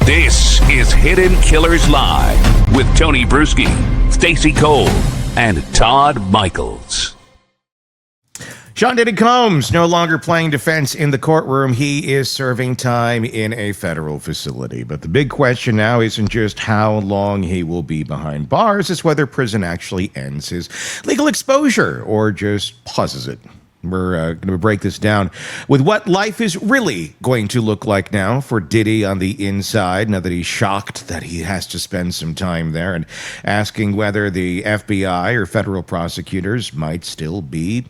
This is Hidden Killers Live with Tony Brueski, Stacey Cole, and Todd Michaels. Sean Diddy Combs no longer playing defense in the courtroom. He is serving time in a federal facility. But the big question now isn't just how long he will be behind bars, it's whether prison actually ends his legal exposure or just pauses it. We're going to break this down with what life is really going to look like now for Diddy on the inside, now that he's shocked that he has to spend some time there, and asking whether the FBI or federal prosecutors might still be,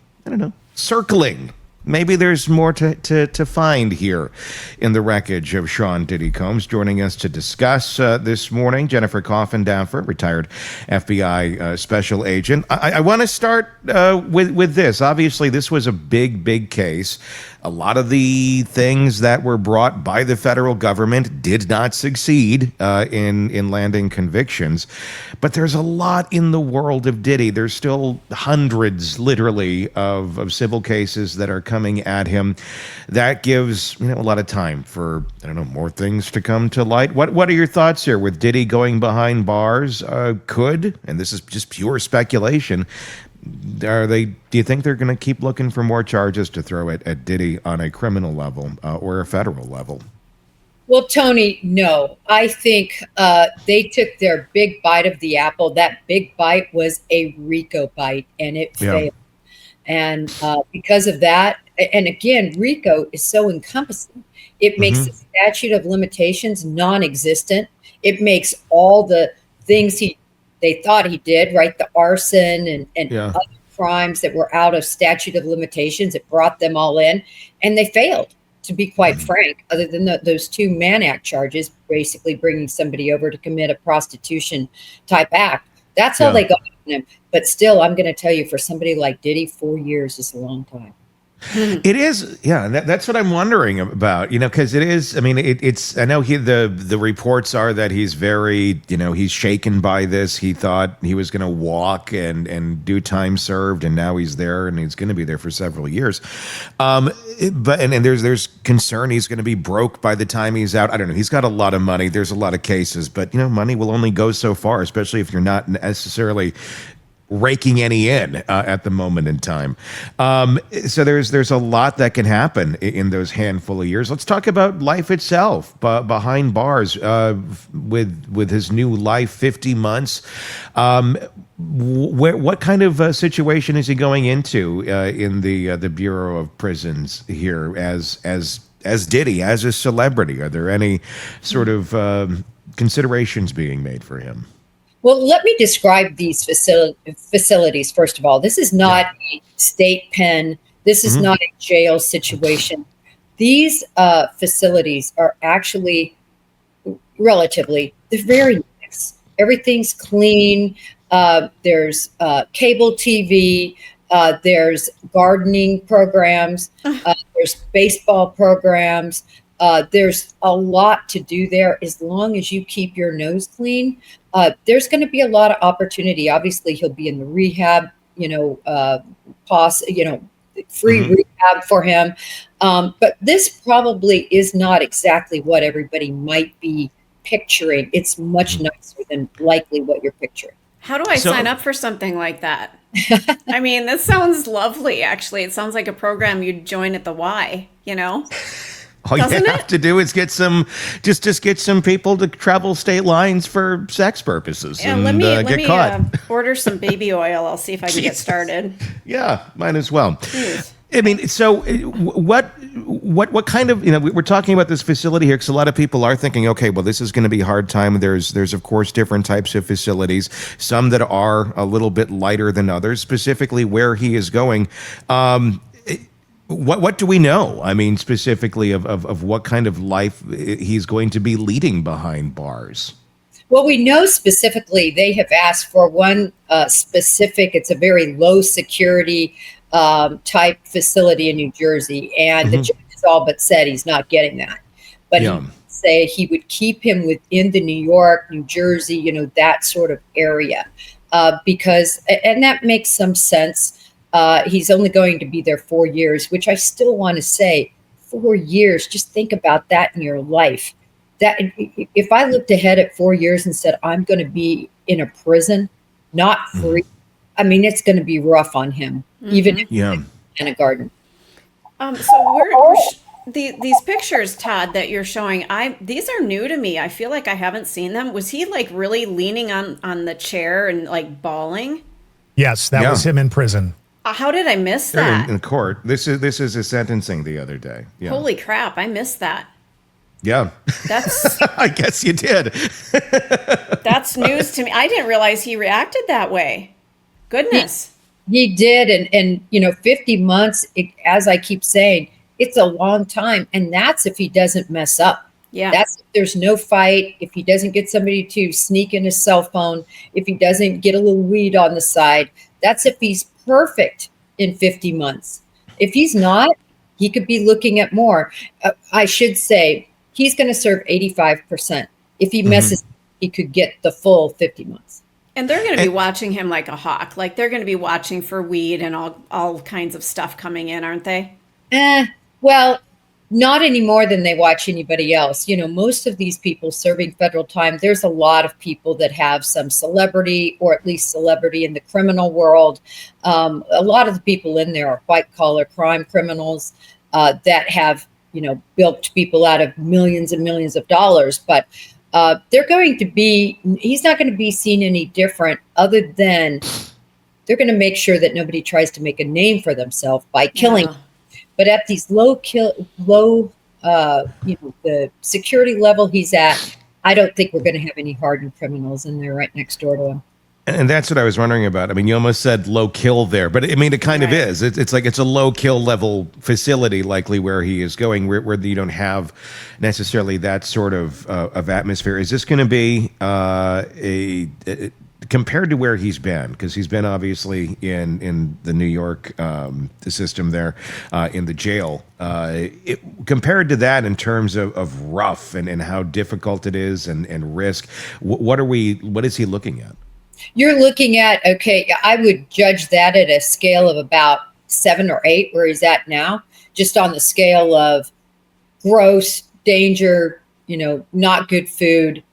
circling. Maybe there's more to find here in the wreckage of Sean Diddy Combs. Joining us to discuss this morning, Jennifer Coffindaffer, retired FBI special agent. I want to start with this. Obviously, this was a big case. A lot of the things that were brought by the federal government did not succeed in landing convictions. But there's a lot in the world of Diddy. There's still hundreds, literally, of civil cases that are coming at him. That gives a lot of time for, more things to come to light. What are your thoughts here with Diddy going behind bars? Could, and this is just pure speculation, do you think they're going to keep looking for more charges to throw at Diddy on a criminal level or a federal level? Well, Tony, no. I think they took their big bite of the apple. That big bite was a RICO bite, and it failed. And because of that, and again, RICO is so encompassing. It makes the statute of limitations non-existent. It makes all the things they thought he did, right? The arson and other crimes that were out of statute of limitations. It brought them all in, and they failed, to be quite frank, other than those two Mann Act charges, basically bringing somebody over to commit a prostitution type act. That's all they got on him. But still, I'm going to tell you, for somebody like Diddy, 4 years is a long time. It is, that's what I'm wondering about, because it is, it's, I know the reports are that he's very, he's shaken by this. He thought he was going to walk and do time served, and now he's there, and he's going to be there for several years. But there's concern he's going to be broke by the time he's out. I don't know. He's got a lot of money. There's a lot of cases, but money will only go so far, especially if you're not necessarily raking any in at the moment in time. So there's a lot that can happen in those handful of years. Let's talk about life itself, behind bars, with his new life, 50 months. What kind of situation is he going into in the Bureau of Prisons here as Diddy, as a celebrity? Are there any sort of considerations being made for him? Well, let me describe these facilities, first of all. This is not a state pen. This is not a jail situation. These facilities are actually they're very nice. Everything's clean. There's cable TV. There's gardening programs. There's baseball programs. There's a lot to do there as long as you keep your nose clean. There's going to be a lot of opportunity. Obviously, he'll be in the rehab, free rehab for him. But this probably is not exactly what everybody might be picturing. It's much nicer than likely what you're picturing. How do I sign up for something like that? This sounds lovely, actually. It sounds like a program you'd join at the Y, All you have to do is get some people to travel state lines for sex purposes and let me caught. Order some baby oil. I'll see if I can get started. Yeah, might as well. Jeez. So what kind of, we're talking about this facility here because a lot of people are thinking, okay, well, this is going to be a hard time. There's of course different types of facilities, some that are a little bit lighter than others, specifically where he is going. What do we know? Specifically of what kind of life he's going to be leading behind bars. Well, we know specifically they have asked for one specific, it's a very low security type facility in New Jersey. And the judge has all but said he's not getting that. But he say he would keep him within the New York, New Jersey, that sort of area. Because, and that makes some sense. He's only going to be there 4 years, which I still want to say 4 years. Just think about that in your life. that if I looked ahead at 4 years and said, I'm going to be in a prison, not free, I mean, it's going to be rough on him, even if he's in a garden. So these pictures, Todd, that you're showing, these are new to me. I feel like I haven't seen them. Was he like really leaning on the chair and like bawling? Yes, that was him in prison. How did I miss that? In court. This is his sentencing the other day. Yeah. Holy crap, I missed that. Yeah. That's I guess you did. That's news to me. I didn't realize he reacted that way. Goodness. He did. And 50 months, as I keep saying, it's a long time. And that's if he doesn't mess up. Yeah. That's if there's no fight, if he doesn't get somebody to sneak in his cell phone, if he doesn't get a little weed on the side. That's if he's perfect in 50 months. If he's not, he could be looking at more. I should say he's going to serve 85%. If he messes, he could get the full 50 months. And they're going to be watching him like a hawk. Like they're going to be watching for weed and all kinds of stuff coming in, aren't they? Well, not any more than they watch anybody else. Most of these people serving federal time, there's a lot of people that have some celebrity, or at least celebrity in the criminal world. A lot of the people in there are white collar crime criminals that have, bilked people out of millions and millions of dollars. But he's not going to be seen any different, other than they're going to make sure that nobody tries to make a name for themselves by killing. But at these low, the security level he's at, I don't think we're going to have any hardened criminals in there right next door to him. And that's what I was wondering about. I mean, you almost said low kill there, but I mean, it kind of is. It's like it's a low kill level facility, likely where he is going, where you don't have necessarily that sort of atmosphere. Is this going to be compared to where he's been, because he's been obviously in the New York the system there, in the jail, compared to that in terms of rough and how difficult it is and risk, what is he looking at? You're looking at, I would judge that at a scale of about 7 or 8, where he's at now, just on the scale of gross danger, not good food,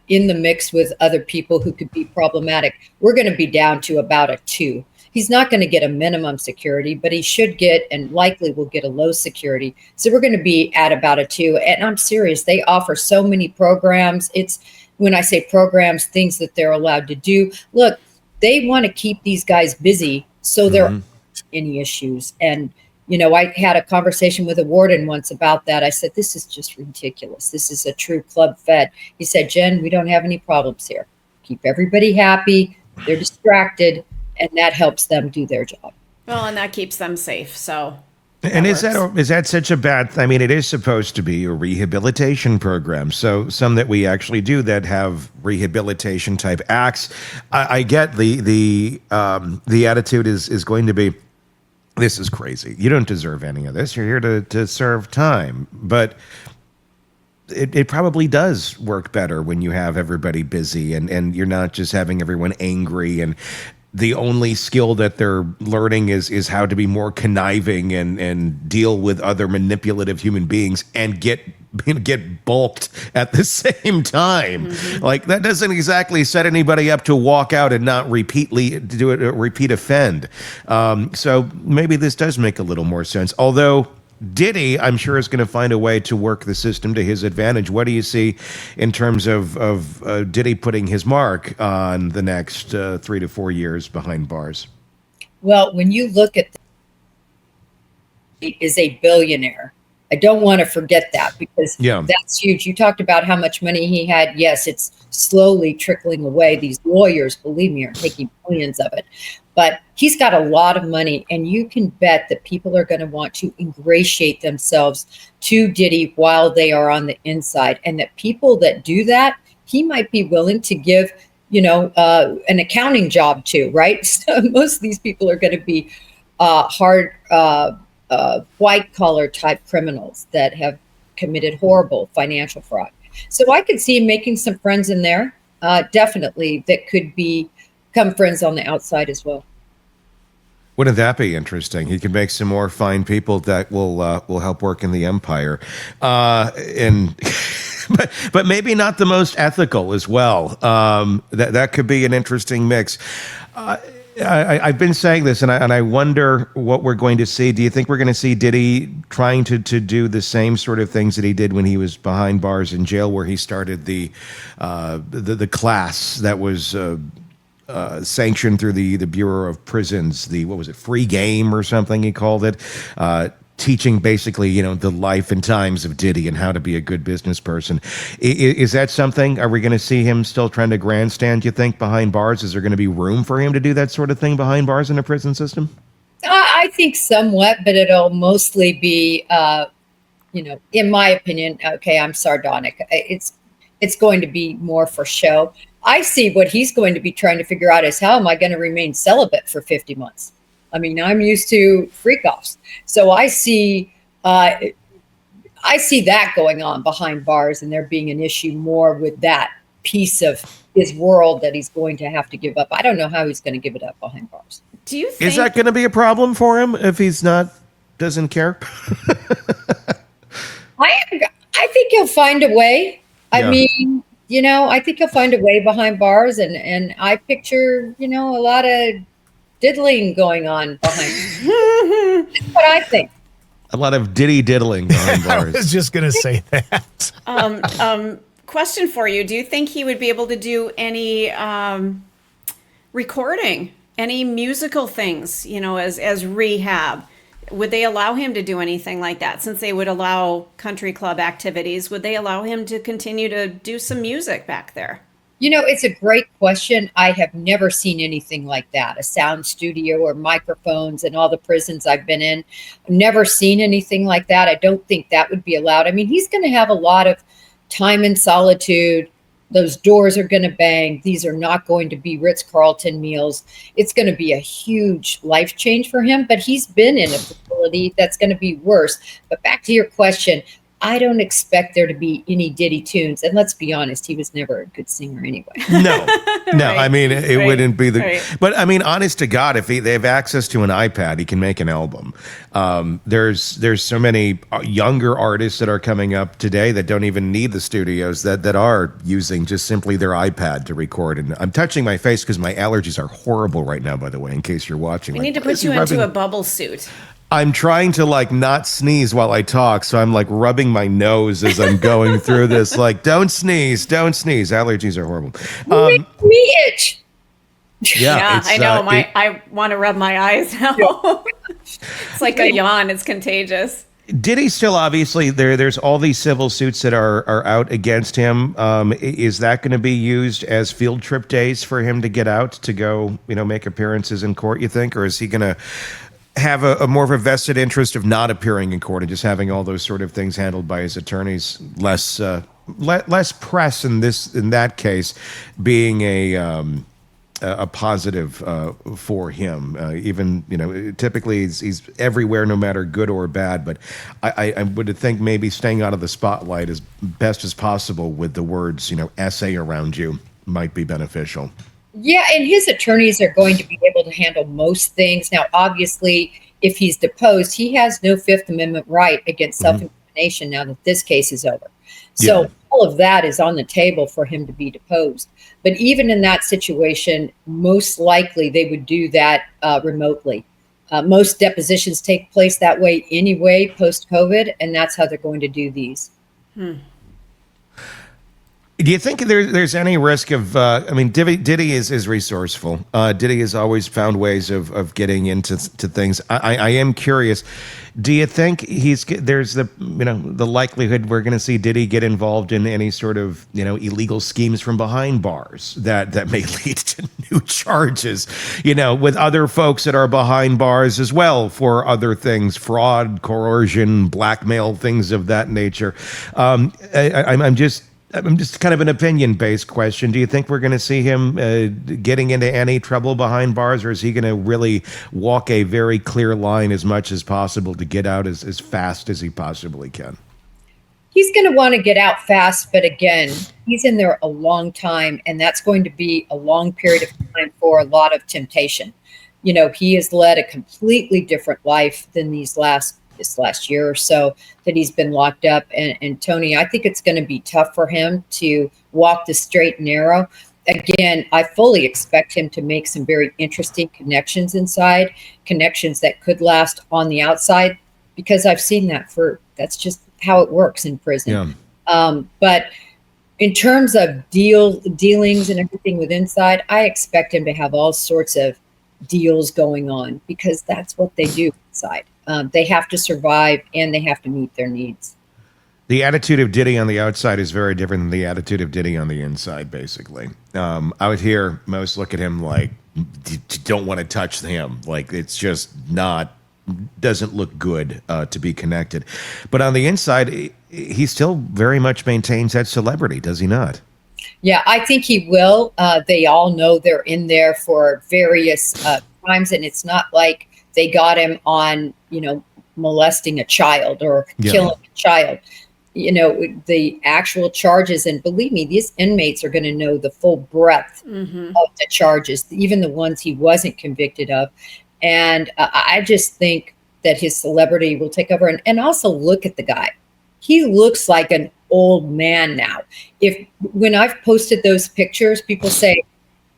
in the mix with other people who could be problematic. We're going to be down to about a 2. He's not going to get a minimum security, but he should get, and likely will get, a low security. So we're going to be at about a 2. And I'm serious. They offer so many programs. When I say programs, things that they're allowed to do. Look, they want to keep these guys busy so there aren't any issues. And, I had a conversation with a warden once about that. I said, this is just ridiculous. This is a true club fed. He said, Jen, we don't have any problems here. Keep everybody happy. They're distracted, and that helps them do their job. Well, and that keeps them safe. So. And is that such a bad? I mean, it is supposed to be a rehabilitation program. So some that we actually do that have rehabilitation type acts. I get the attitude is going to be, this is crazy. You don't deserve any of this. You're here to serve time. But it probably does work better when you have everybody busy and you're not just having everyone angry, and the only skill that they're learning is how to be more conniving and deal with other manipulative human beings and get bulked at the same time. Like, that doesn't exactly set anybody up to walk out and not repeat offend. So maybe this does make a little more sense. Although Diddy, I'm sure, is going to find a way to work the system to his advantage. What do you see in terms of Diddy putting his mark on the next 3 to 4 years behind bars? Well, when you look at he is a billionaire. I don't want to forget that, because that's huge. You talked about how much money he had. Yes, it's slowly trickling away. These lawyers, believe me, are taking millions of it. But he's got a lot of money, and you can bet that people are going to want to ingratiate themselves to Diddy while they are on the inside. And that people that do that, he might be willing to give, an accounting job to, right? So most of these people are going to be hard, white collar type criminals that have committed horrible financial fraud. So I could see him making some friends in there, definitely, that could become friends on the outside as well. Wouldn't that be interesting? He could make some more fine people that will help work in the empire. And but maybe not the most ethical as well. That could be an interesting mix. I've been saying this, and I wonder what we're going to see. Do you think we're going to see Diddy trying to do the same sort of things that he did when he was behind bars in jail, where he started the class that was sanctioned through the Bureau of Prisons, what was it, free game or something he called it, teaching basically, the life and times of Diddy and how to be a good business person. Is that something? Are we going to see him still trying to grandstand, you think, behind bars? Is there going to be room for him to do that sort of thing behind bars in a prison system? I think somewhat, but it'll mostly be, in my opinion, okay, I'm sardonic. It's going to be more for show. I see what he's going to be trying to figure out is, how am I going to remain celibate for 50 months? I mean, I'm used to freak-offs. So I see that going on behind bars, and there being an issue more with that piece of his world that he's going to have to give up. I don't know how he's going to give it up behind bars. Do you think is that going to be a problem for him if he's doesn't care? I think he'll find a way. I mean, I think he'll find a way behind bars, and I picture, a lot of diddling going on behind. That's what I think. A lot of Diddy diddling behind bars. I was just going to say that. Question for you. Do you think he would be able to do any recording, any musical things, as rehab? Would they allow him to do anything like that? Since they would allow country club activities, would they allow him to continue to do some music back there? It's a great question. I have never seen anything like that, a sound studio or microphones in all the prisons I've been in. Never seen anything like that. I don't think that would be allowed. I mean, he's going to have a lot of time in solitude. Those doors are going to bang. These are not going to be Ritz-Carlton meals. It's going to be a huge life change for him, but he's been in a facility that's going to be worse. But back to your question, I don't expect there to be any Diddy tunes. And let's be honest, he was never a good singer anyway. No. Right. I mean, it wouldn't be Right. but I mean, honest to God, if they have access to an iPad, he can make an album. There's so many younger artists that are coming up today that don't even need the studios that are using just simply their iPad to record. And I'm touching my face because my allergies are horrible right now, by the way, in case you're watching. We need to put you into a bubble suit. I'm trying to not sneeze while I talk, so I'm rubbing my nose as I'm going through this. Don't sneeze. Allergies are horrible. Me itch. Yeah, I know. I want to rub my eyes now. It's like a yawn. It's contagious. Diddy still obviously there's all these civil suits that are out against him. Is that going to be used as field trip days for him to get out to go, make appearances in court, you think, or is he going to have a more of a vested interest of not appearing in court and just having all those sort of things handled by his attorneys, less press in that case being a positive for him. Even typically he's everywhere, no matter good or bad. But I would think maybe staying out of the spotlight as best as possible with the words essay around you might be beneficial. Yeah, and his attorneys are going to be able to handle most things. Now, obviously, if he's deposed, he has no Fifth Amendment right against self-incrimination now that this case is over. So all of that is on the table for him to be deposed. But even in that situation, most likely they would do that remotely. Most depositions take place that way anyway, post-COVID, and that's how they're going to do these. Do you think there's any risk of? Diddy is resourceful. Diddy has always found ways of getting into things. I am curious. Do you think there's the likelihood we're going to see Diddy get involved in any sort of illegal schemes from behind bars that may lead to new charges? With other folks that are behind bars as well for other things, fraud, coercion, blackmail, things of that nature. I'm just kind of an opinion-based question. Do you think we're going to see him getting into any trouble behind bars, or is he going to really walk a very clear line as much as possible to get out as fast as he possibly can? He's going to want to get out fast, but again, he's in there a long time, and that's going to be a long period of time for a lot of temptation. He has led a completely different life than these last this last year or so that he's been locked up. And Tony, I think it's going to be tough for him to walk the straight and narrow. Again, I fully expect him to make some very interesting connections inside, connections that could last on the outside, because I've seen that's just how it works in prison. Yeah. But in terms of dealings and everything with inside, I expect him to have all sorts of deals going on, because that's what they do inside. They have to survive and they have to meet their needs. The attitude of Diddy on the outside is very different than the attitude of Diddy on the inside, basically. Out here, most look at him like, don't want to touch him. Like, it's just doesn't look good to be connected. But on the inside, he still very much maintains that celebrity, does he not? Yeah, I think he will. They all know they're in there for various crimes, and it's not like they got him on, molesting a child or killing a child. The actual charges, and believe me, these inmates are going to know the full breadth of the charges, even the ones he wasn't convicted of. And I just think that his celebrity will take over. And also look at the guy. He looks like an old man now. When I've posted those pictures, people say,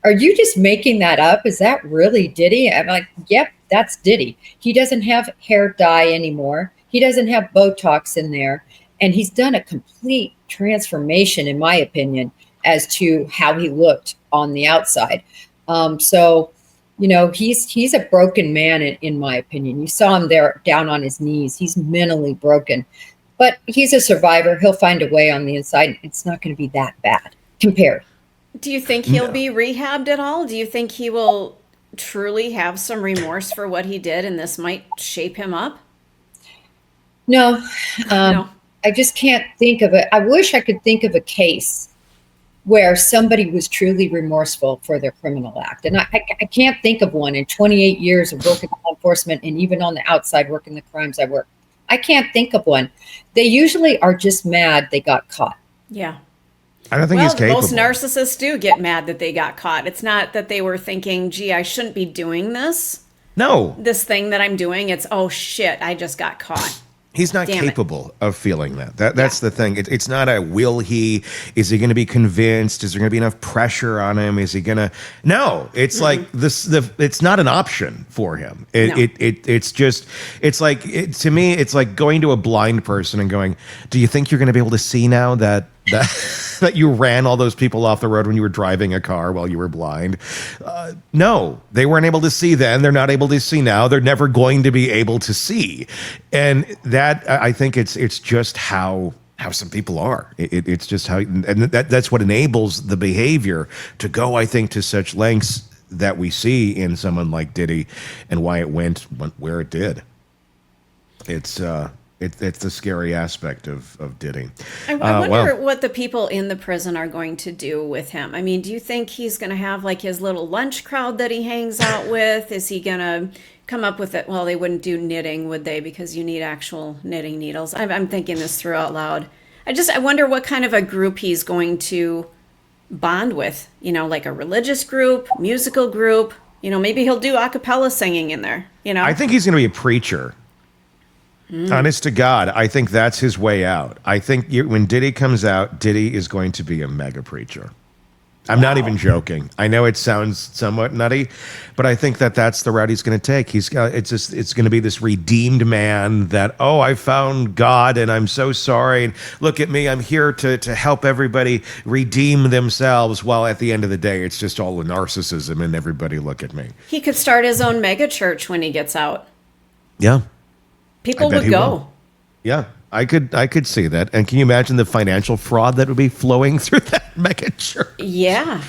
"Are you just making that up? Is that really Diddy?" I'm like, "Yep, that's Diddy." He doesn't have hair dye anymore. He doesn't have Botox in there. And he's done a complete transformation, in my opinion, as to how he looked on the outside. So, he's a broken man, in my opinion. You saw him there down on his knees. He's mentally broken. But he's a survivor. He'll find a way on the inside. It's not going to be that bad compared. Do you think he'll be rehabbed at all? Do you think he will truly have some remorse for what he did, and this might shape him up? No. No. I just can't think of it. I wish I could think of a case where somebody was truly remorseful for their criminal act. And I can't think of one in 28 years of working in law enforcement, and even on the outside working the crimes I work. I can't think of one. They usually are just mad they got caught. Yeah. I don't think he's capable. Most narcissists do get mad that they got caught. It's not that they were thinking, gee, I shouldn't be doing this. No. This thing that I'm doing, it's, oh shit, I just got caught. He's not capable of feeling that. That's the thing. It's not a will he. Is he going to be convinced? Is there going to be enough pressure on him? Is he going to? No. It's like this. It's not an option for him. It's just. It's like to me. It's like going to a blind person and going, "Do you think you're going to be able to see now that that you ran all those people off the road when you were driving a car while you were blind?" No, they weren't able to see then. They're not able to see now. They're never going to be able to see. And that, I think it's just how some people are. It's just how, and that's what enables the behavior to go, I think, to such lengths that we see in someone like Diddy, and why it went where it did. It's the scary aspect of Diddy. I wonder what the people in the prison are going to do with him. I mean, do you think he's going to have like his little lunch crowd that he hangs out with? Is he going to come up with it? Well, they wouldn't do knitting, would they? Because you need actual knitting needles. I'm thinking this through out loud. I wonder what kind of a group he's going to bond with. Like a religious group, musical group. Maybe he'll do a cappella singing in there. I think he's going to be a preacher. Honest to God, I think that's his way out. I think when Diddy comes out, Diddy is going to be a mega preacher. I'm not even joking. I know it sounds somewhat nutty, but I think that's the route he's going to take. It's going to be this redeemed man that, oh, I found God and I'm so sorry. And look at me, I'm here to help everybody redeem themselves. While at the end of the day, it's just all a narcissism and everybody look at me. He could start his own mega church when he gets out. Yeah. People would go. Yeah, I could see that. And can you imagine the financial fraud that would be flowing through that mega church? Yeah.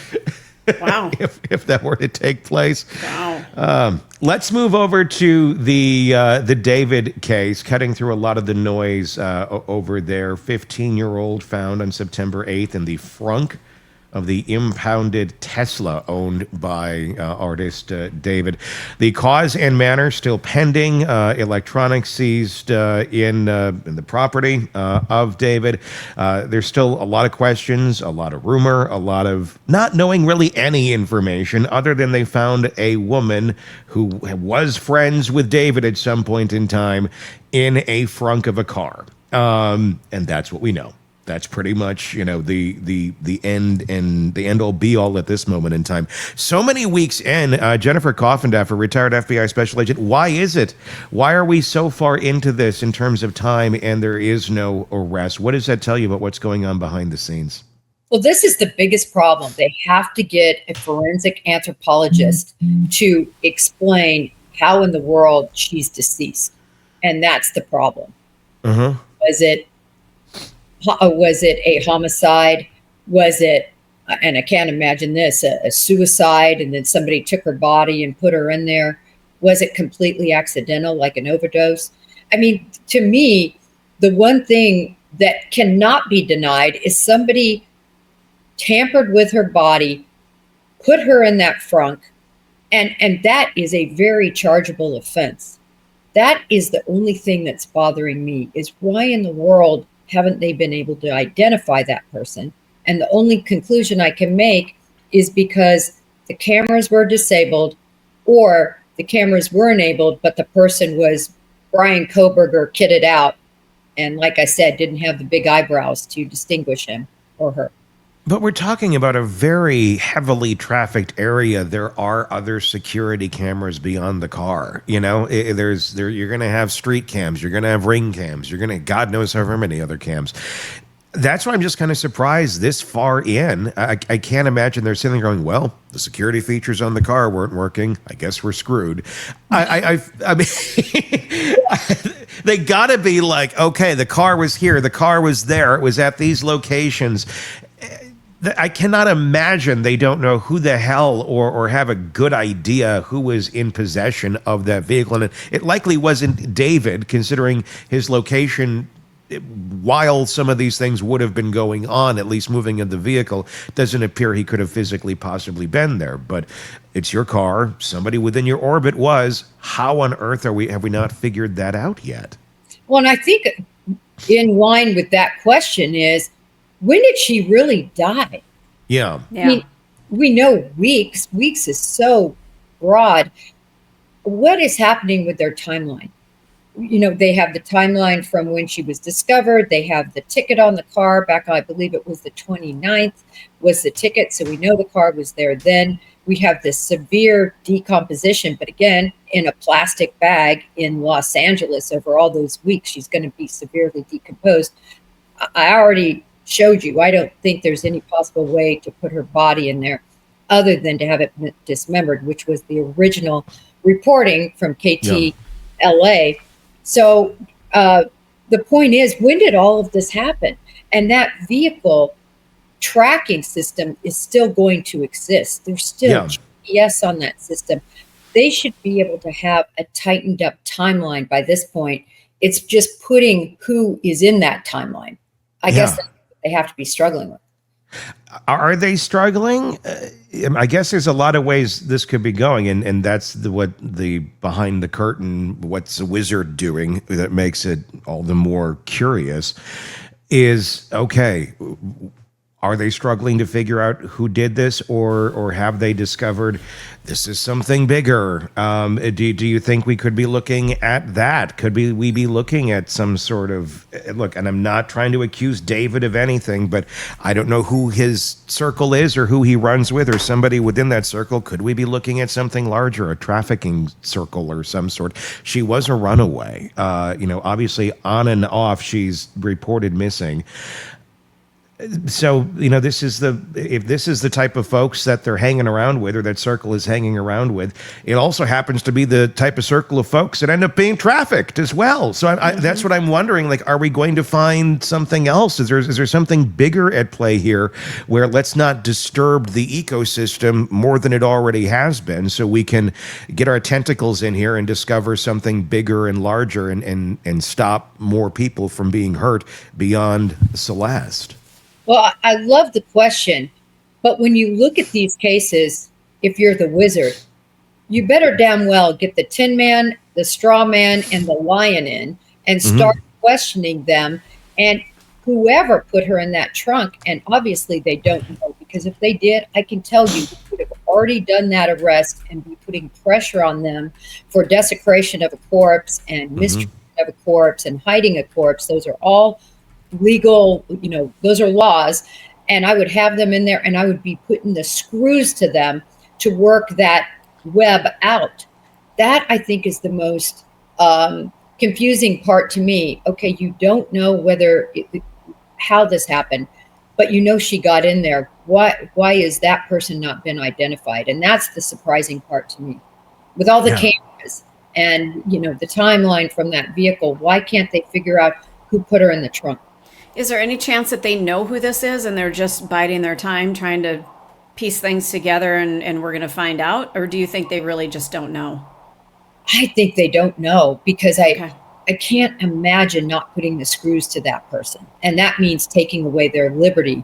Wow. if that were to take place. Wow. Let's move over to the David case, cutting through a lot of the noise over there. 15-year-old found on September 8th in the frunk of the impounded Tesla owned by artist David. The cause and manner still pending. Electronics seized in the property of David. There's still a lot of questions, a lot of rumor, a lot of not knowing really any information other than they found a woman who was friends with David at some point in time in a frunk of a car. And that's what we know. That's pretty much, the end and the end all be all at this moment in time. So many weeks in, Jennifer Coffindaffer, retired FBI special agent. Why is it? Why are we so far into this in terms of time and there is no arrest? What does that tell you about what's going on behind the scenes? Well, this is the biggest problem. They have to get a forensic anthropologist to explain how in the world she's deceased. And that's the problem. Uh-huh. Was it a homicide? Was it, and I can't imagine this, a suicide, and then somebody took her body and put her in there? Was it completely accidental, like an overdose? I mean, to me, the one thing that cannot be denied is somebody tampered with her body, put her in that frunk, and that is a very chargeable offense. That is the only thing that's bothering me, is why in the world haven't they been able to identify that person? And the only conclusion I can make is because the cameras were disabled, or the cameras were enabled, but the person was Brian Koberger kitted out. And like I said, didn't have the big eyebrows to distinguish him or her. But we're talking about a very heavily trafficked area. There are other security cameras beyond the car. You're going to have street cams. You're going to have ring cams. You're going to, God knows however many other cams. That's why I'm just kind of surprised this far in. I can't imagine they're sitting there going, well, the security features on the car weren't working. I guess we're screwed. I mean, they got to be like, okay, the car was here. The car was there. It was at these locations. I cannot imagine they don't know who the hell or have a good idea who was in possession of that vehicle. And it likely wasn't David, considering his location while some of these things would have been going on, at least moving in the vehicle. Doesn't appear he could have physically possibly been there. But it's your car. Somebody within your orbit was. How on earth have we not figured that out yet? Well, and I think in line with that question is, when did she really die? Yeah. I mean, we know weeks. Weeks is so broad. What is happening with their timeline? They have the timeline from when she was discovered. They have the ticket on the car back, I believe it was the 29th was the ticket. So we know the car was there then. We have this severe decomposition, but again, in a plastic bag in Los Angeles over all those weeks, she's going to be severely decomposed. I already showed you, I don't think there's any possible way to put her body in there other than to have it dismembered, which was the original reporting from KTLA. So the point is, when did all of this happen? And that vehicle tracking system is still going to exist. There's still GPS on that system. They should be able to have a tightened up timeline by this point. It's just putting who is in that timeline. I guess that's what they have to be struggling with. Are they struggling? I guess there's a lot of ways this could be going, and that's what the behind the curtain, what's the wizard doing that makes it all the more curious is, okay, are they struggling to figure out who did this, or have they discovered this is something bigger? Do you think we could be looking at that? Could we be looking at some sort of look? And I'm not trying to accuse David of anything, but I don't know who his circle is or who he runs with or somebody within that circle. Could we be looking at something larger, a trafficking circle or some sort? She was a runaway. Obviously on and off, she's reported missing. So, if this is the type of folks that they're hanging around with, or that circle is hanging around with, it also happens to be the type of circle of folks that end up being trafficked as well. So that's what I'm wondering. Like, are we going to find something else? Is there something bigger at play here where let's not disturb the ecosystem more than it already has been, so we can get our tentacles in here and discover something bigger and larger and stop more people from being hurt beyond Celeste? Well, I love the question. But when you look at these cases, if you're the wizard, you better damn well get the Tin Man, the Straw Man, and the Lion in and start questioning them and whoever put her in that trunk. And obviously they don't know, because if they did, I can tell you, we would have already done that arrest and be putting pressure on them for desecration of a corpse and mistreatment of a corpse and hiding a corpse. Those are all legal, those are laws. And I would have them in there and I would be putting the screws to them to work that web out. That, I think, is the most confusing part to me. Okay, you don't know how this happened, but she got in there. Why is that person not been identified? And that's the surprising part to me. With all the cameras and the timeline from that vehicle, why can't they figure out who put her in the trunk? Is there any chance that they know who this is and they're just biding their time trying to piece things together and we're going to find out? Or do you think they really just don't know? I think they don't know, because I can't imagine not putting the screws to that person. And that means taking away their liberty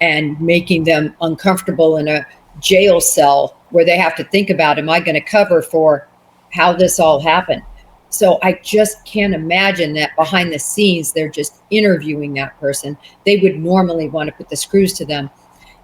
and making them uncomfortable in a jail cell where they have to think about, am I going to cover for how this all happened? So I just can't imagine that behind the scenes, they're just interviewing that person. They would normally want to put the screws to them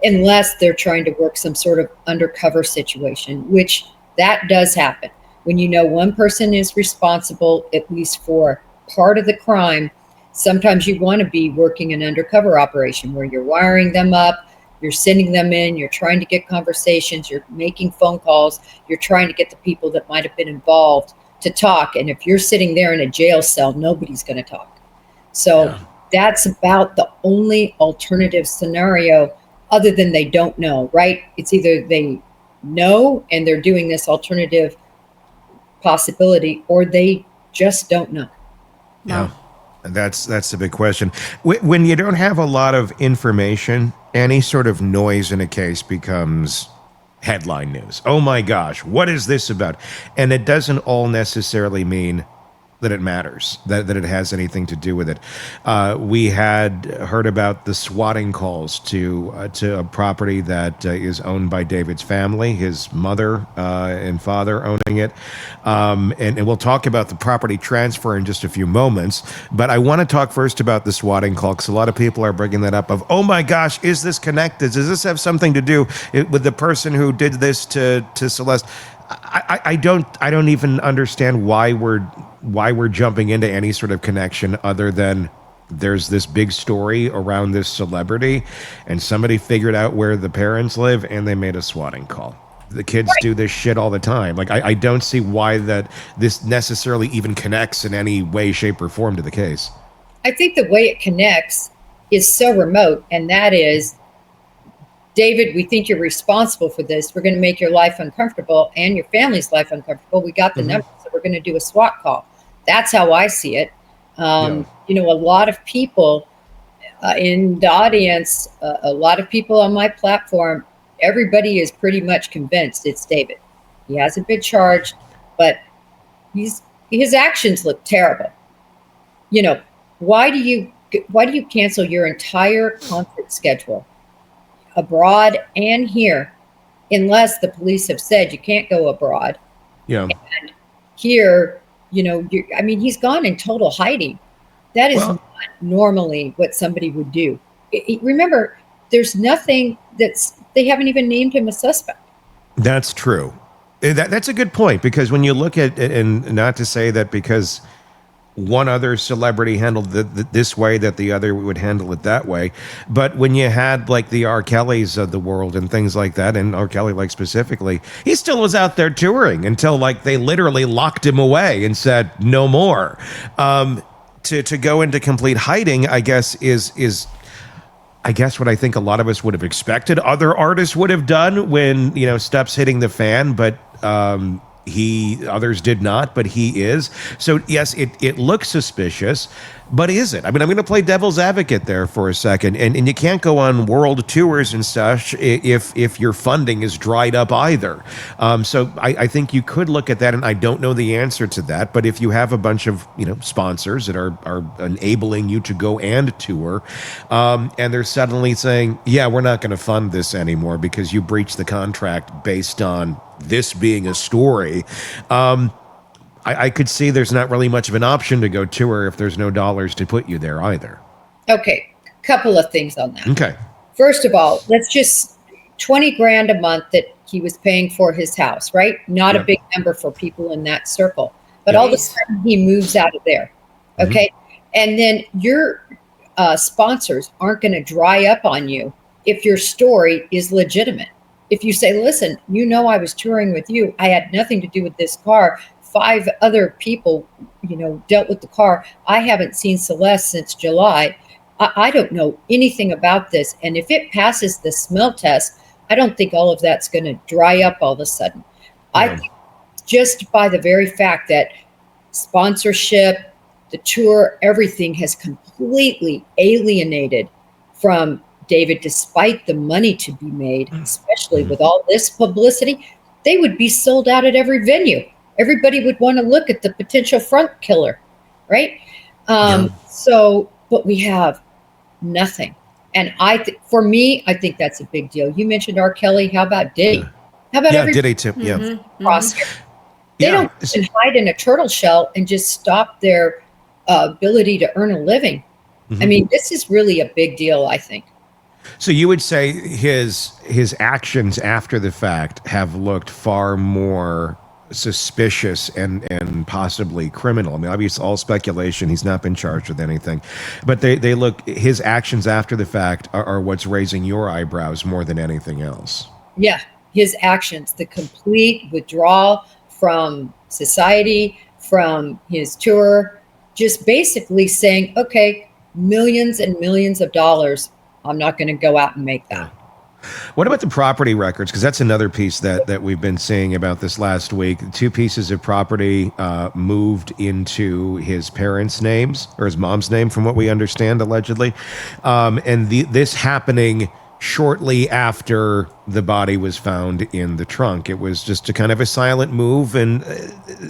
unless they're trying to work some sort of undercover situation, which that does happen. When one person is responsible, at least for part of the crime, sometimes you want to be working an undercover operation where you're wiring them up, you're sending them in, you're trying to get conversations, you're making phone calls, you're trying to get the people that might have been involved to talk. And if you're sitting there in a jail cell, nobody's going to talk. So that's about the only alternative scenario, other than they don't know, right? It's either they know and they're doing this alternative possibility, or they just don't know. Yeah, that's the big question. When you don't have a lot of information, any sort of noise in a case becomes headline news. Oh my gosh, what is this about? And it doesn't all necessarily mean that it matters, that it has anything to do with it. We had heard about the swatting calls to a property that is owned by David's family, his mother and father owning it. And we'll talk about the property transfer in just a few moments. But I want to talk first about the swatting call, because a lot of people are bringing that up of, oh my gosh, is this connected? Does this have something to do with the person who did this to Celeste? I don't even understand why we're jumping into any sort of connection, other than there's this big story around this celebrity and somebody figured out where the parents live and they made a swatting call. The kids do this shit all the time. Like, I don't see why that this necessarily even connects in any way, shape, or form to the case. I think the way it connects is so remote, and that is, David, we think you're responsible for this. We're going to make your life uncomfortable and your family's life uncomfortable. We got the numbers, so we're going to do a SWAT call. That's how I see it. A lot of people in the audience, a lot of people on my platform, everybody is pretty much convinced it's David. He hasn't been charged, but his actions look terrible. Why do you cancel your entire concert schedule, abroad and here, unless the police have said you can't go abroad? Yeah. And here, he's gone in total hiding. That is not normally what somebody would do. Remember, there's nothing they haven't even named him a suspect. That's true. That's a good point, because when you look at it, and not to say that because one other celebrity handled this way that the other would handle it that way, but when you had like the R. Kellys of the world and things like that, and R. Kelly like specifically, he still was out there touring until like they literally locked him away and said no more. To go into complete hiding, I guess, is what I think a lot of us would have expected other artists would have done when stuff's hitting the fan, but Others did not, but he is. So yes, it looks suspicious, but is it? I mean, I'm going to play devil's advocate there for a second, and you can't go on world tours and such if your funding is dried up either. So I think you could look at that, and I don't know the answer to that, but if you have a bunch of sponsors that are enabling you to go and tour, and they're suddenly saying, yeah, we're not going to fund this anymore because you breached the contract based on this being a story, I could see there's not really much of an option to go tour if there's no dollars to put you there either. Okay, couple of things on that. Okay. First of all, let's just $20,000 a month that he was paying for his house, right? Not a big number for people in that circle, but all of a sudden he moves out of there. Okay, and then your sponsors aren't going to dry up on you if your story is legitimate. If you say, listen, I was touring with you. I had nothing to do with this car. 5 other people, dealt with the car. I haven't seen Celeste since July. I don't know anything about this. And if it passes the smell test, I don't think all of that's going to dry up all of a sudden. I think just by the very fact that sponsorship, the tour, everything has completely alienated from David, despite the money to be made, especially with all this publicity, they would be sold out at every venue. Everybody would want to look at the potential front killer, right? But we have nothing. And for me, I think that's a big deal. You mentioned R. Kelly. How about Diddy? How about Diddy too? Yeah. They don't even hide in a turtle shell and just stop their ability to earn a living. I mean, this is really a big deal, I think. So you would say his actions after the fact have looked far more suspicious and possibly criminal. I mean, obviously, all speculation. He's not been charged with anything, but they look. His actions after the fact are what's raising your eyebrows more than anything else. Yeah, his actions, the complete withdrawal from society, from his tour, just basically saying, okay, millions and millions of dollars. I'm not going to go out and make that. What about the property records? Because that's another piece that we've been seeing about this last week. 2 pieces of property moved into his parents' names, or his mom's name, from what we understand, allegedly. And this happening shortly after the body was found in the trunk. It was just a kind of a silent move. And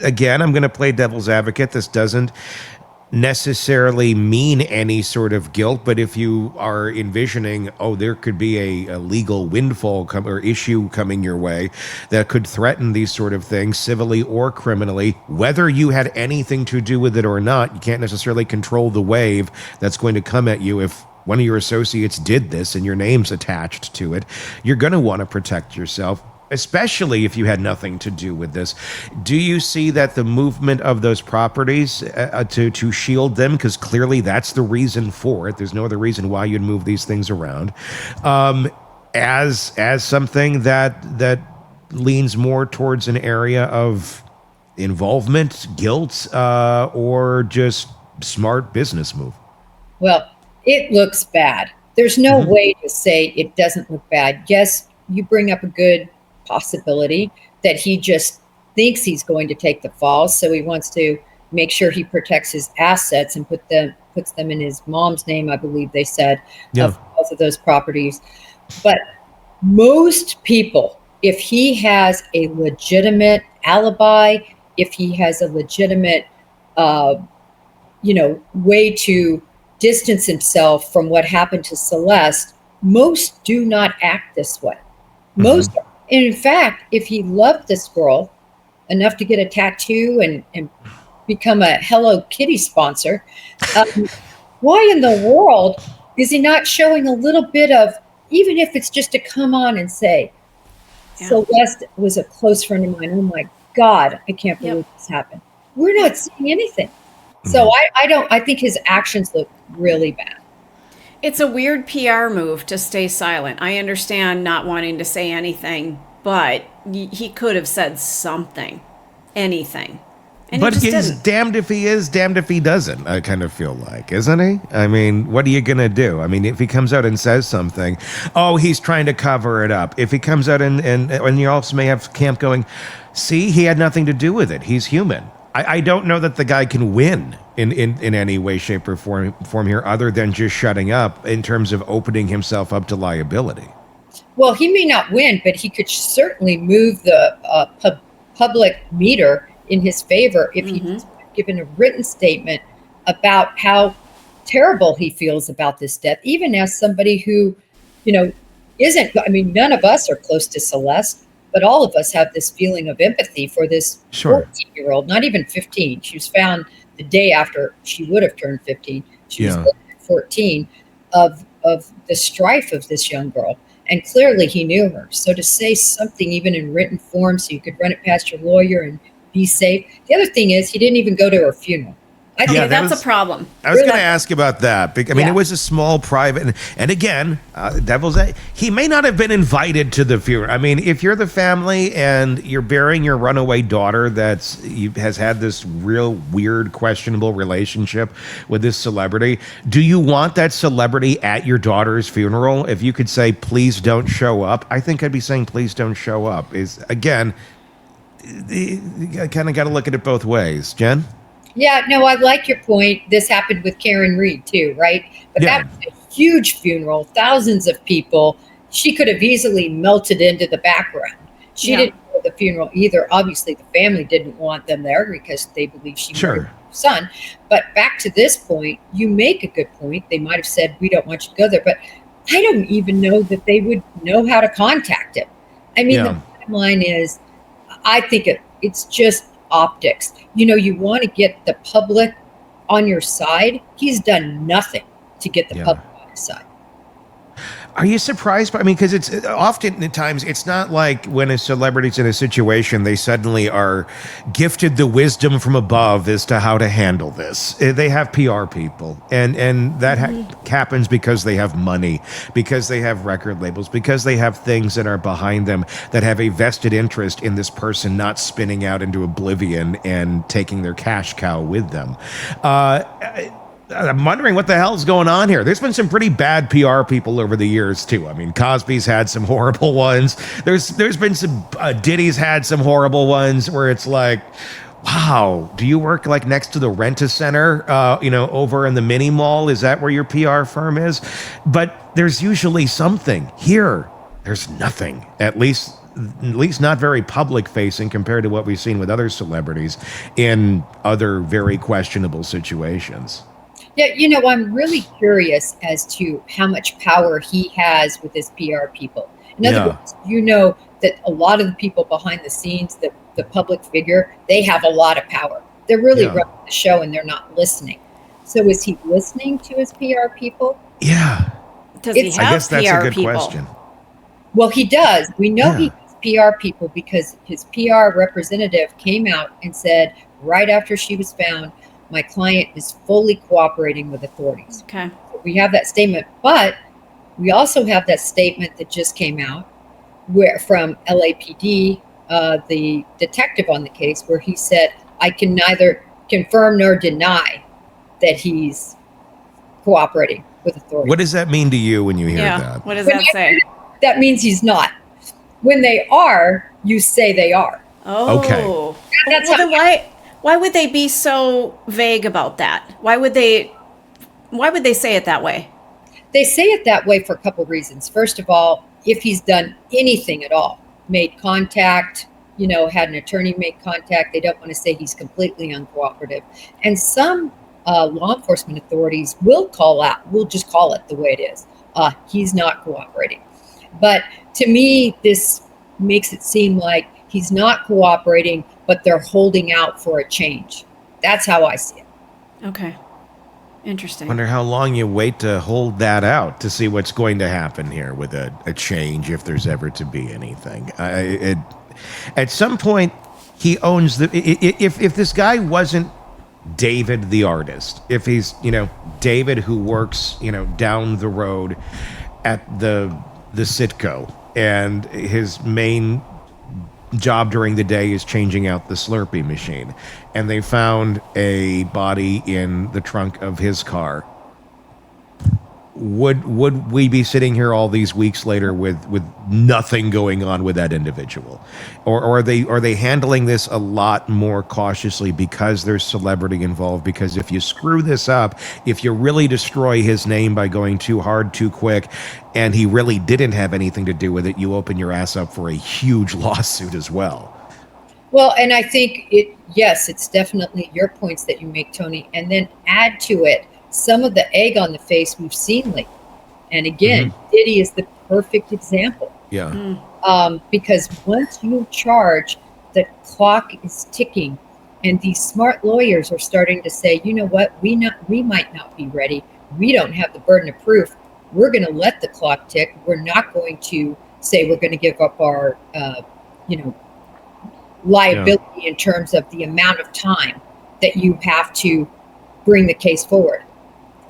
again, I'm going to play devil's advocate. This doesn't necessarily mean any sort of guilt, but if you are envisioning, there could be a legal windfall or issue coming your way that could threaten these sort of things, civilly or criminally, whether you had anything to do with it or not, you can't necessarily control the wave that's going to come at you if one of your associates did this and your name's attached to it. You're going to want to protect yourself, especially if you had nothing to do with this. Do you see that the movement of those properties to shield them, because clearly that's the reason for it, there's no other reason why you'd move these things around, as something that leans more towards an area of involvement, guilt, or just smart business move? Well, it looks bad. There's no way to say it doesn't look bad. Yes, you bring up a good possibility that he just thinks he's going to take the fall, so he wants to make sure he protects his assets and puts them in his mom's name, I believe they said, of both of those properties. But most people, if he has a legitimate alibi, if he has a legitimate way to distance himself from what happened to Celeste, most do not act this way. Most And in fact, if he loved this girl enough to get a tattoo and become a Hello Kitty sponsor, why in the world is he not showing a little bit of, even if it's just to come on and say, Celeste was a close friend of mine. Oh my God, I can't believe this happened. We're not seeing anything. So I think his actions look really bad. It's a weird PR move to stay silent. I understand not wanting to say anything, but he could have said something, anything. And but he just he's didn't. damned if he is, damned if he doesn't, I kind of feel like, isn't he? I mean, what are you going to do? I mean, if he comes out and says something, oh, he's trying to cover it up. If he comes out and you also may have camp going, see, he had nothing to do with it. He's human. I don't know that the guy can win in any way, shape, or form here other than just shutting up in terms of opening himself up to liability. Well, he may not win, but he could certainly move the public meter in his favor if he's given a written statement about how terrible he feels about this death, even as somebody who, isn't, I mean, none of us are close to Celeste, but all of us have this feeling of empathy for this 14-year-old, not even 15. She was found the day after she would have turned 15. She was 14 of the strife of this young girl. And clearly he knew her. So to say something even in written form so you could run it past your lawyer and be safe. The other thing is he didn't even go to her funeral. I think that's a problem. I was going to ask about that. I mean, it was a small private, and again, he may not have been invited to the funeral. I mean, if you're the family and you're burying your runaway daughter has had this real weird, questionable relationship with this celebrity, do you want that celebrity at your daughter's funeral? If you could say, please don't show up, I think I'd be saying, please don't show up. Again, you kind of got to look at it both ways. Jen? Yeah, no, I like your point. This happened with Karen Reed too, right? But that was a huge funeral, thousands of people. She could have easily melted into the background. She didn't go to the funeral either. Obviously, the family didn't want them there because they believe she murdered her son. But back to this point, you make a good point. They might have said, we don't want you to go there. But I don't even know that they would know how to contact him. I mean, the bottom line is, I think it's just optics. You want to get the public on your side. He's done nothing to get the public on his side. Are you surprised? I mean, because it's often at times it's not like when a celebrity's in a situation, they suddenly are gifted the wisdom from above as to how to handle this. They have PR people, and that happens because they have money, because they have record labels, because they have things that are behind them that have a vested interest in this person not spinning out into oblivion and taking their cash cow with them. I'm wondering what the hell's going on here. There's been some pretty bad PR people over the years too. I mean, Cosby's had some horrible ones. There's been some Diddy's had some horrible ones where it's like, wow, do you work like next to the Rent-A-Center, over in the mini mall? Is that where your PR firm is? But there's usually something. Here, there's nothing. At least not very public facing compared to what we've seen with other celebrities in other very questionable situations. Yeah, I'm really curious as to how much power he has with his PR people. In other words, that a lot of the people behind the scenes, the public figure, they have a lot of power. They're really running the show and they're not listening. So is he listening to his PR people? Yeah. Does he have I guess that's PR a good people? question. Well, he does. We know he has PR people because his PR representative came out and said right after she was found, my client is fully cooperating with authorities. Okay. We have that statement, but we also have that statement that just came out from LAPD, the detective on the case, where he said, I can neither confirm nor deny that he's cooperating with authorities. What does that mean to you when you hear that? What does that say? That means he's not. When they are, you say they are. Oh. Okay. That's then why would they be so vague about that? Why would they say it that way? They say it that way for a couple reasons. First of all, if he's done anything at all, made contact, had an attorney make contact, they don't want to say he's completely uncooperative. And some law enforcement authorities will just call it the way it is. He's not cooperating. But to me, this makes it seem like he's not cooperating, but they're holding out for a change. That's how I see it. Okay. Interesting. Wonder how long you wait to hold that out to see what's going to happen here with a change, if there's ever to be anything. At some point, he owns if this guy wasn't David the artist, if he's David who works down the road at the Citgo, and his main job during the day is changing out the Slurpee machine. And they found a body in the trunk of his car. Would we be sitting here all these weeks later with nothing going on with that individual, or are they handling this a lot more cautiously because there's celebrity involved? Because if you screw this up, if you really destroy his name by going too hard too quick, and he really didn't have anything to do with it, you open your ass up for a huge lawsuit as well. Well, and I think it's definitely your points that you make, Tony, and then add to it some of the egg on the face we've seen lately. And again, Diddy is the perfect example. Yeah. Because once you charge, the clock is ticking, and these smart lawyers are starting to say, you know what, we might not be ready. We don't have the burden of proof. We're going to let the clock tick. We're not going to say we're going to give up our, liability in terms of the amount of time that you have to bring the case forward.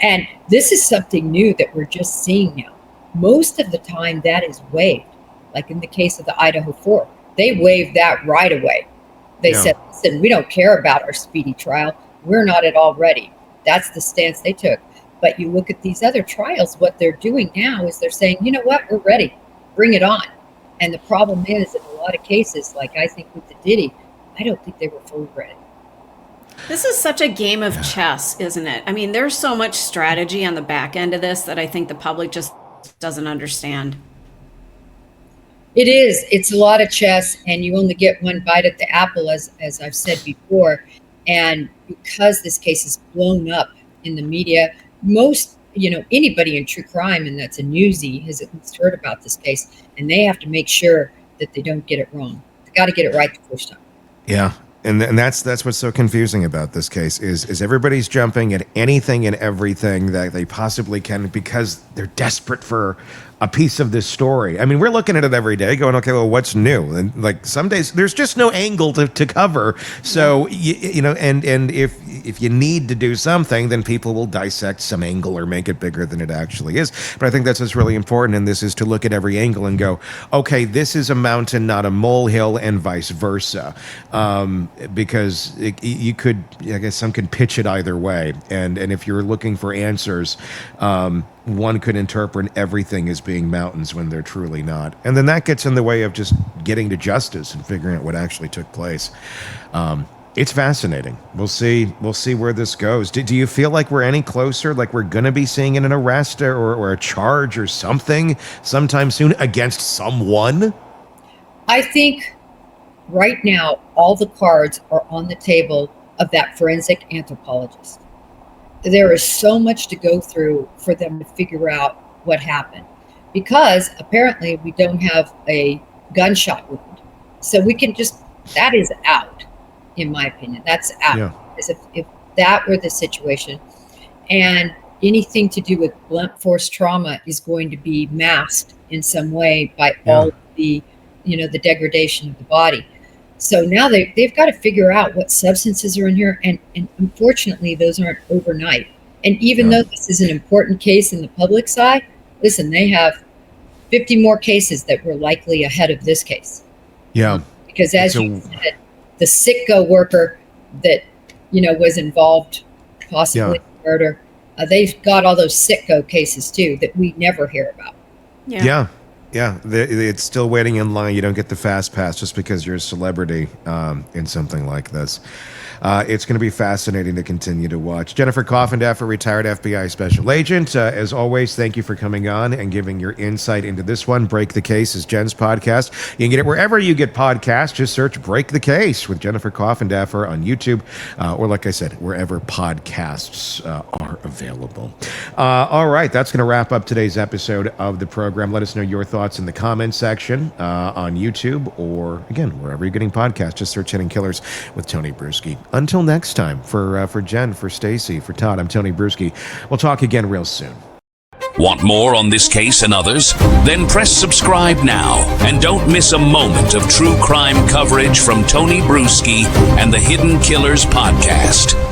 And this is something new that we're just seeing now. Most of the time that is waived. Like in the case of the Idaho 4, they waived that right away. They said, listen, we don't care about our speedy trial. We're not at all ready. That's the stance they took. But you look at these other trials, what they're doing now is they're saying, you know what, we're ready. Bring it on. And the problem is, in a lot of cases, like I think with the Diddy, I don't think they were fully ready. This is such a game of chess, isn't it? I mean, there's so much strategy on the back end of this that I think the public just doesn't understand. It is. It's a lot of chess, and you only get one bite at the apple, as I've said before. And because this case is blown up in the media, anybody in true crime, and that's a newsie, has at least heard about this case, and they have to make sure that they don't get it wrong. They got to get it right the first time. Yeah. And that's what's so confusing about this case is everybody's jumping at anything and everything that they possibly can because they're desperate for a piece of this story. I mean, we're looking at it every day going, okay, well, what's new? And like some days there's just no angle to cover. So, and if you need to do something, then people will dissect some angle or make it bigger than it actually is. But I think that's what's really important in this is to look at every angle and go, okay, this is a mountain, not a molehill, and vice versa. Because you could, I guess some could pitch it either way. And if you're looking for answers, one could interpret everything as being mountains when they're truly not. And then that gets in the way of just getting to justice and figuring out what actually took place. It's fascinating. We'll see where this goes. Do you feel like we're any closer, like we're going to be seeing an arrest or a charge or something sometime soon against someone? I think right now, all the cards are on the table of that forensic anthropologist. There is so much to go through for them to figure out what happened, because apparently we don't have a gunshot wound. So we can that is out, in my opinion. That's out. Yeah. As if that were the situation, and anything to do with blunt force trauma is going to be masked in some way by all of the, the degradation of the body. So now they've got to figure out what substances are in here. And unfortunately, those aren't overnight. And even though this is an important case in the public side, listen, they have 50 more cases that were likely ahead of this case. Yeah. Because as you said, the Sitco worker that, was involved possibly in murder, they've got all those Sitco cases too that we never hear about. Yeah. Yeah, it's still waiting in line. You don't get the fast pass just because you're a celebrity in something like this. It's going to be fascinating to continue to watch. Jennifer Coffindaffer, retired FBI special agent. As always, thank you for coming on and giving your insight into this one. Break the Case is Jen's podcast. You can get it wherever you get podcasts. Just search Break the Case with Jennifer Coffindaffer on YouTube, or like I said, wherever podcasts are available. All right, that's going to wrap up today's episode of the program. Let us know your thoughts in the comments section on YouTube, or again, wherever you're getting podcasts. Just search Hidden Killers with Tony Brueski. Until next time, for Jen, for Stacy, for Todd, I'm Tony Brueski. We'll talk again real soon. Want more on this case and others? Then press subscribe now and don't miss a moment of true crime coverage from Tony Brueski and the Hidden Killers podcast.